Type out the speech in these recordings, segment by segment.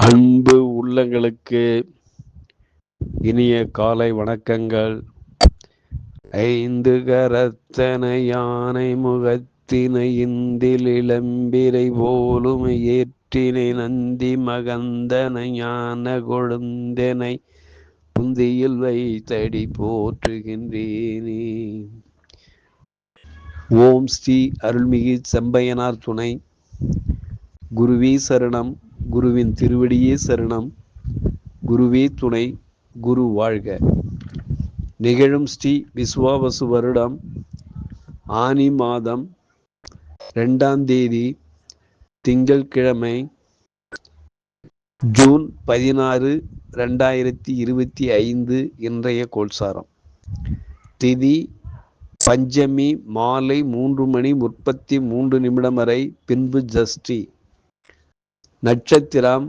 அன்பு உள்ளங்களுக்கு இனிய காலை வணக்கங்கள். ஐந்து கரத்தன யானை முகத்தினை இந்தில் இளம்பிரை போலும் ஏற்றினை நந்தி மகந்தன ஞான கொழுந்தனை புந்தியில் வைத்தடி போற்றுகின்றேனே. ஓம் ஸ்ரீ அருள்மிகு செம்பையனார் துணை. குருவே சரணம். குருவின் திருவடியே சரணம். குருவே துணை. குரு வாழ்க. நிகழும் ஸ்ரீ விசுவாவசு வருடம் ஆனி மாதம் 2ஆம் தேதி திங்கட்கிழமை, ஜூன் 16, 2025 இன்றைய கோல்சாரம். திதி பஞ்சமி மாலை 3:33 வரை, பின்பு ஜஷ்டி. நட்சத்திரம்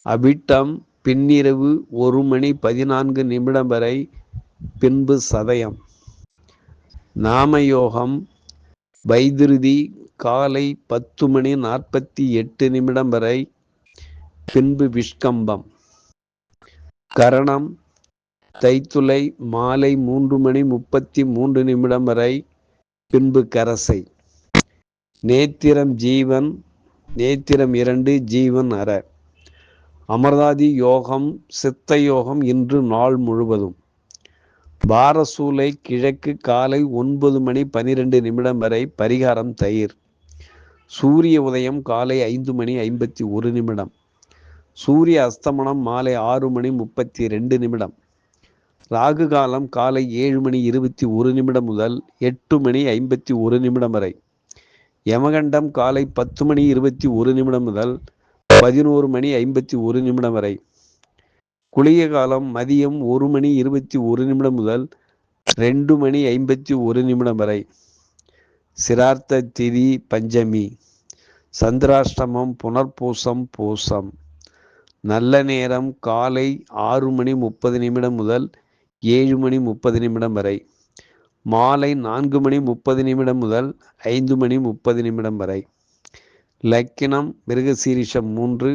அபிட்டம் பின்னிரவு 1:14 வரை, பின்பு சதயம். நாமயோகம் வைதுருதி காலை 10:48 வரை, பின்பு விஷ்கம்பம். கரணம் தைத்துளை மாலை 3:33 வரை, பின்பு கரசை. நேத்திரம் ஜீவன், நேத்திரம் 2, ஜீவன் அற. அமர்தாதி யோகம் சித்த யோகம் இன்று நாள் முழுவதும். பாரசூலை கிழக்கு காலை 9:12 வரை, பரிகாரம் தயிர். சூரிய உதயம் காலை 5:51. சூரிய அஸ்தமனம் மாலை 6:32. ராகு காலம் காலை 7:21 முதல் 8:51 வரை. யமகண்டம் காலை 10:21 முதல் 11:51 வரை. குளிய காலம் மதியம் 1:21 முதல் 2:51 வரை. சிரார்த்த திதி பஞ்சமி. சந்திராஷ்டமம் புனர்பூசம் பூசம். நல்ல நேரம் காலை 6:30 முதல் 7:30 வரை. மாலை 4:30 முதல் 5:30 வரை. லக்கினம் மிருகசீரிஷம் 3,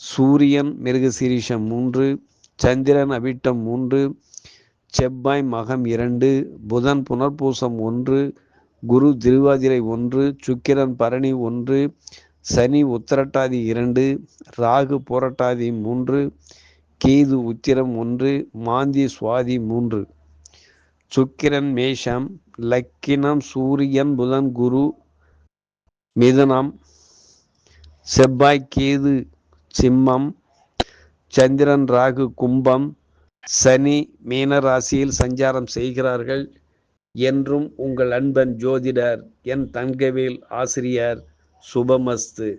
சூரியன் மிருகசீரிஷம் 3, சந்திரன் அவிட்டம் 3, செவ்வாய் மகம் 2, புதன் புனர்பூசம் 1, குரு திருவாதிரை 1, சுக்கிரன் பரணி 1, சனி உத்திரட்டாதி 2, ராகு புரட்டாதி 3, கேது உத்திரம் 1, மாந்தி சுவாதி 3. சுக்கிரன் மேஷம். லக்கினம் சூரியன் புதன் குரு மிதுனம். செவ்வாய் கேது சிம்மம். சந்திரன் ராகு கும்பம். சனி மீன ராசியில் சஞ்சாரம் செய்கிறார்கள். என்றும் உங்கள் அன்பன் ஜோதிடர் என் தங்கவேல் ஆசிரியர். சுபமஸ்து.